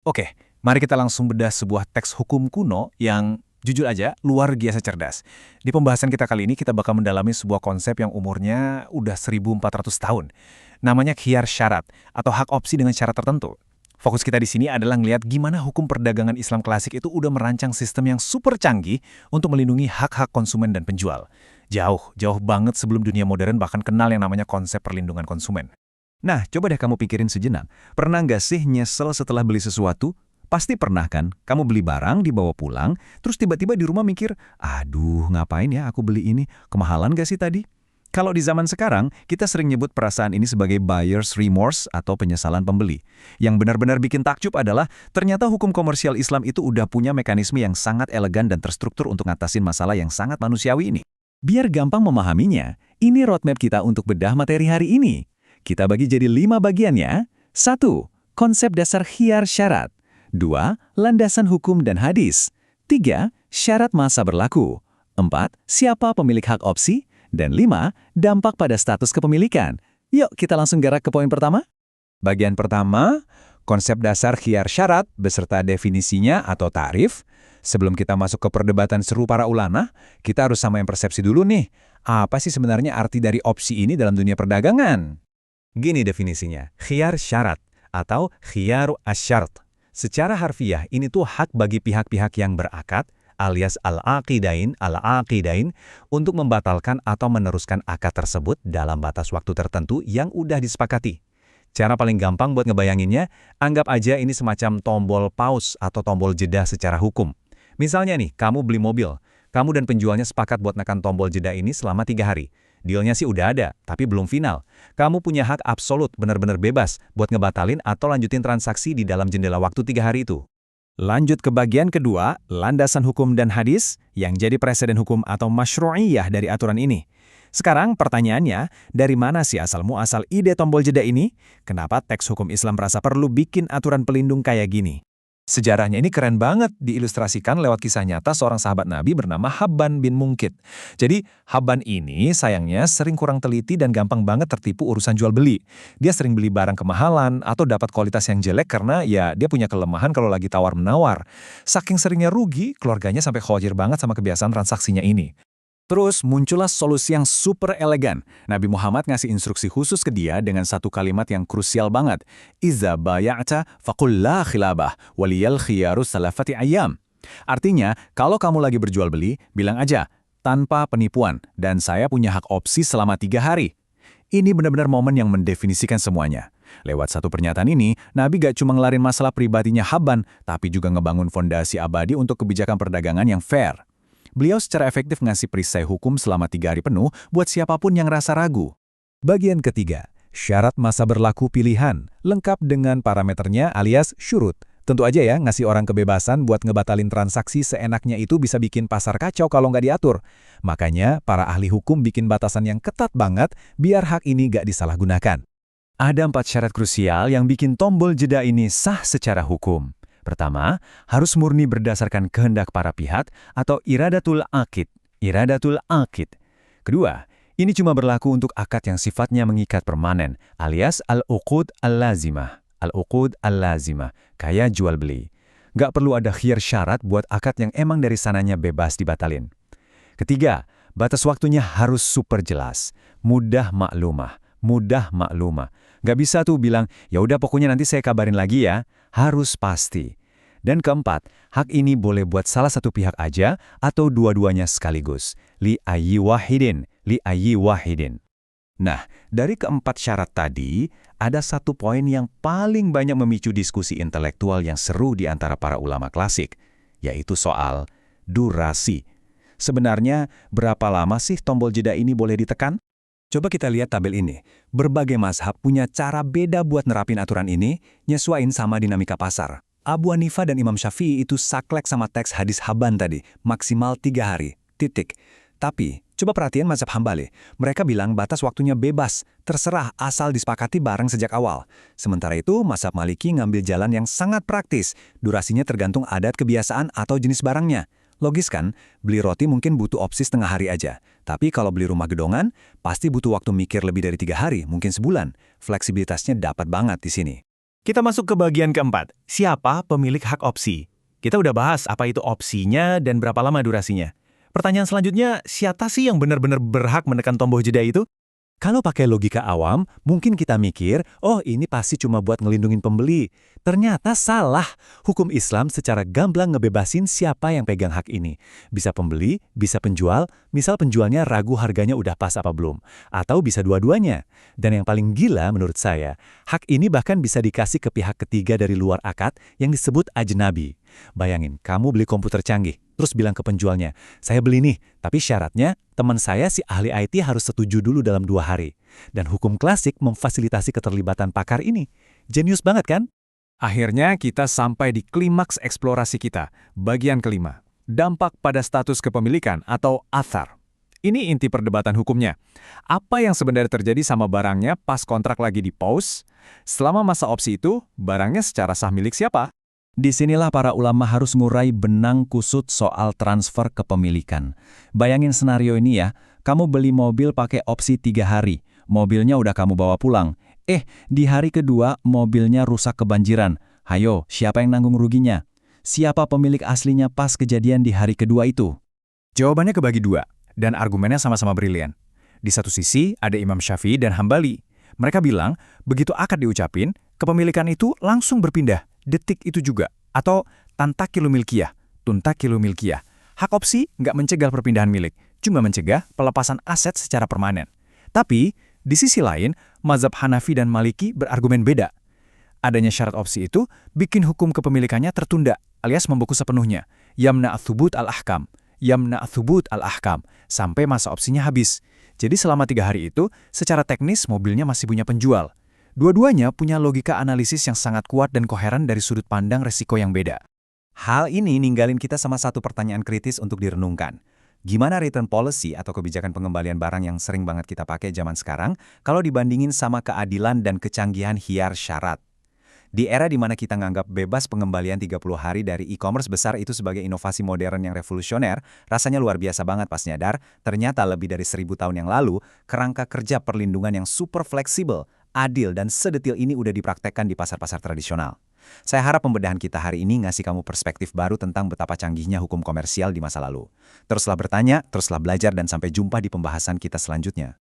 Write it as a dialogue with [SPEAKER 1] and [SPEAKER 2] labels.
[SPEAKER 1] Oke, mari kita langsung bedah sebuah teks hukum kuno yang jujur aja luar biasa cerdas. Di pembahasan kita kali ini kita bakal mendalami sebuah konsep yang umurnya udah 1400 tahun. Namanya khiyar syarat atau hak opsi dengan syarat tertentu. Fokus kita di sini adalah ngelihat gimana hukum perdagangan Islam klasik itu udah merancang sistem yang super canggih untuk melindungi hak-hak konsumen dan penjual. Jauh banget sebelum dunia modern bahkan kenal yang namanya konsep perlindungan konsumen.
[SPEAKER 2] Nah, coba deh kamu pikirin sejenak. Pernah nggak sih nyesel setelah beli sesuatu? Pasti pernah kan? Kamu beli barang, dibawa pulang, terus tiba-tiba di rumah mikir, aduh ngapain ya aku beli ini? Kemahalan nggak sih tadi? Kalau di zaman sekarang, kita sering nyebut perasaan ini sebagai buyer's remorse atau penyesalan pembeli. Yang benar-benar bikin takjub adalah, ternyata hukum komersial Islam itu udah punya mekanisme yang sangat elegan dan terstruktur untuk ngatasin masalah yang sangat manusiawi ini. Biar gampang memahaminya, ini roadmap kita untuk bedah materi hari ini. Kita bagi jadi 5 bagian ya. 1. Konsep dasar khiyar syarat. 2. Landasan hukum dan hadis. 3. Syarat masa berlaku. 4. Siapa pemilik hak opsi. Dan 5. Dampak pada status kepemilikan. Yuk kita langsung gerak ke poin pertama. Bagian pertama, konsep dasar khiyar syarat beserta definisinya atau tarif. Sebelum kita masuk ke perdebatan seru para ulama, kita harus samain persepsi dulu nih. Apa sih sebenarnya arti dari opsi ini dalam dunia perdagangan? Gini definisinya, khiyar syarat atau khiyaru asyart. Secara harfiah, ini tuh hak bagi pihak-pihak yang berakad, alias al-aqidain untuk membatalkan atau meneruskan akad tersebut dalam batas waktu tertentu yang udah disepakati. Cara paling gampang buat ngebayanginnya, anggap aja ini semacam tombol pause atau tombol jeda secara hukum. Misalnya nih, kamu beli mobil, kamu dan penjualnya sepakat buat nekan tombol jeda ini selama 3 hari. Dealnya sih udah ada, tapi belum final. Kamu punya hak absolut, benar-benar bebas, buat ngebatalin atau lanjutin transaksi di dalam jendela waktu 3 hari itu. Lanjut ke bagian kedua, landasan hukum dan hadis, yang jadi presiden hukum atau masyru'iyah dari aturan ini. Sekarang pertanyaannya, dari mana sih asal ide tombol jeda ini? Kenapa teks hukum Islam merasa perlu bikin aturan pelindung kayak gini? Sejarahnya ini keren banget diilustrasikan lewat kisah nyata seorang sahabat Nabi bernama Habban bin Munkit. Jadi, Habban ini sayangnya sering kurang teliti dan gampang banget tertipu urusan jual beli. Dia sering beli barang kemahalan atau dapat kualitas yang jelek karena ya dia punya kelemahan kalau lagi tawar-menawar. Saking seringnya rugi, keluarganya sampai khawatir banget sama kebiasaan transaksinya ini. Terus muncullah solusi yang super elegan. Nabi Muhammad ngasih instruksi khusus ke dia dengan satu kalimat yang krusial banget. Iza baya'ta faqul la khilabah waliyal khiyaru salafati ayyam. Artinya, kalau kamu lagi berjual beli, bilang aja, tanpa penipuan, dan saya punya hak opsi selama 3 hari. Ini benar-benar momen yang mendefinisikan semuanya. Lewat satu pernyataan ini, Nabi gak cuma ngelarin masalah pribadinya Habban, tapi juga ngebangun fondasi abadi untuk kebijakan perdagangan yang fair. Beliau secara efektif ngasih perisai hukum selama 3 hari penuh buat siapapun yang rasa ragu. Bagian ketiga, syarat masa berlaku pilihan, lengkap dengan parameternya alias syurut. Tentu aja ya, ngasih orang kebebasan buat ngebatalin transaksi seenaknya itu bisa bikin pasar kacau kalau nggak diatur. Makanya, para ahli hukum bikin batasan yang ketat banget biar hak ini nggak disalahgunakan. Ada 4 syarat krusial yang bikin tombol jeda ini sah secara hukum. Pertama, harus murni berdasarkan kehendak para pihak atau iradatul aqid. Kedua, ini cuma berlaku untuk akad yang sifatnya mengikat permanen, alias al-uqud al-lazimah. Kayak jual beli. Nggak perlu ada khiyar syarat buat akad yang emang dari sananya bebas dibatalin. Ketiga, batas waktunya harus super jelas, mudah maklumah. Nggak bisa tuh bilang, ya udah pokoknya nanti saya kabarin lagi ya. Harus pasti. Dan keempat, hak ini boleh buat salah satu pihak aja atau dua-duanya sekaligus. Li ayyi wahidin. Nah, dari keempat syarat tadi, ada satu poin yang paling banyak memicu diskusi intelektual yang seru di antara para ulama klasik, yaitu soal durasi. Sebenarnya, berapa lama sih tombol jeda ini boleh ditekan? Coba kita lihat tabel ini. Berbagai mazhab punya cara beda buat nerapin aturan ini, nyesuain sama dinamika pasar. Abu Hanifah dan Imam Syafi'i itu saklek sama teks hadis Habban tadi, maksimal 3 hari, titik. Tapi, coba perhatian mazhab Hambali. Mereka bilang batas waktunya bebas, terserah asal disepakati bareng sejak awal. Sementara itu, mazhab Maliki ngambil jalan yang sangat praktis, durasinya tergantung adat kebiasaan atau jenis barangnya. Logis kan, beli roti mungkin butuh opsi setengah hari aja. Tapi kalau beli rumah gedongan, pasti butuh waktu mikir lebih dari 3 hari, mungkin sebulan. Fleksibilitasnya dapat banget di sini.
[SPEAKER 1] Kita masuk ke bagian keempat, siapa pemilik hak opsi? Kita udah bahas apa itu opsinya dan berapa lama durasinya. Pertanyaan selanjutnya, siapa sih yang benar-benar berhak menekan tombol jeda itu?
[SPEAKER 2] Kalau pakai logika awam, mungkin kita mikir, oh ini pasti cuma buat ngelindungin pembeli. Ternyata salah. Hukum Islam secara gamblang ngebebasin siapa yang pegang hak ini. Bisa pembeli, bisa penjual, misal penjualnya ragu harganya udah pas apa belum. Atau bisa dua-duanya. Dan yang paling gila menurut saya, hak ini bahkan bisa dikasih ke pihak ketiga dari luar akad yang disebut ajnabi. Bayangin, kamu beli komputer canggih, terus bilang ke penjualnya, saya beli nih, tapi syaratnya teman saya si ahli IT harus setuju dulu dalam 2 hari. Dan hukum klasik memfasilitasi keterlibatan pakar ini. Jenius banget kan?
[SPEAKER 1] Akhirnya kita sampai di klimaks eksplorasi kita, bagian kelima. Dampak pada status kepemilikan atau athar. Ini inti perdebatan hukumnya. Apa yang sebenarnya terjadi sama barangnya pas kontrak lagi di pause? Selama masa opsi itu, barangnya secara sah milik siapa?
[SPEAKER 2] Disinilah para ulama harus ngurai benang kusut soal transfer kepemilikan. Bayangin senario ini ya, kamu beli mobil pakai opsi 3 hari, mobilnya udah kamu bawa pulang. Di hari kedua mobilnya rusak kebanjiran. Hayo, siapa yang nanggung ruginya? Siapa pemilik aslinya pas kejadian di hari kedua itu?
[SPEAKER 1] Jawabannya kebagi dua, dan argumennya sama-sama brilian. Di satu sisi, ada Imam Syafi'i dan Hambali. Mereka bilang, begitu akad diucapin, kepemilikan itu langsung berpindah, detik itu juga. Atau tantakilu milkiyah, tuntakilu milkiyah. Hak opsi nggak mencegah perpindahan milik, cuma mencegah pelepasan aset secara permanen. Tapi, di sisi lain, mazhab Hanafi dan Maliki berargumen beda. Adanya syarat opsi itu bikin hukum kepemilikannya tertunda, alias membeku sepenuhnya. Yamna athubut al-ahkam. Yamna athubut al-ahkam. Sampai masa opsinya habis. Jadi selama 3 hari itu, secara teknis mobilnya masih punya penjual. Dua-duanya punya logika analisis yang sangat kuat dan koheren dari sudut pandang resiko yang beda.
[SPEAKER 2] Hal ini ninggalin kita sama satu pertanyaan kritis untuk direnungkan. Gimana return policy atau kebijakan pengembalian barang yang sering banget kita pakai zaman sekarang kalau dibandingin sama keadilan dan kecanggihan hiar syarat? Di era di mana kita nganggap bebas pengembalian 30 hari dari e-commerce besar itu sebagai inovasi modern yang revolusioner, rasanya luar biasa banget pas nyadar, ternyata lebih dari 1000 tahun yang lalu, kerangka kerja perlindungan yang super fleksibel, adil, dan sedetil ini udah dipraktekkan di pasar-pasar tradisional. Saya harap pembedahan kita hari ini ngasih kamu perspektif baru tentang betapa canggihnya hukum komersial di masa lalu. Teruslah bertanya, teruslah belajar, dan sampai jumpa di pembahasan kita selanjutnya.